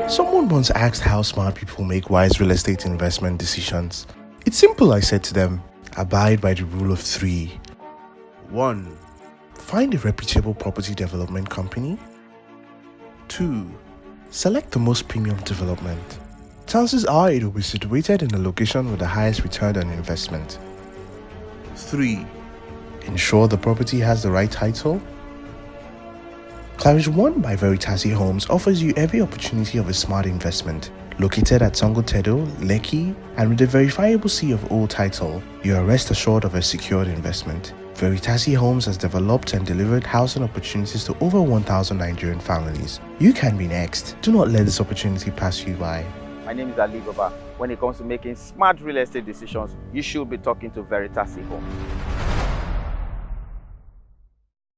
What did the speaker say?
Someone once asked how smart people make wise real estate investment decisions. It's simple, I said to them. Abide by the rule of 3. 1. Find a reputable property development company. 2. Select the most premium development. Chances are it will be situated in a location with the highest return on investment. 3. Ensure the property has the right title. Claridge I by Veritasi Homes offers you every opportunity of a smart investment. Located at Sangotedo, Lekki, and with a verifiable C of O title, you are rest assured of a secured investment. Veritasi Homes has developed and delivered housing opportunities to over 1,000 Nigerian families. You can be next. Do not let this opportunity pass you by. My name is Ali Baba. When it comes to making smart real estate decisions, you should be talking to Veritasi Homes.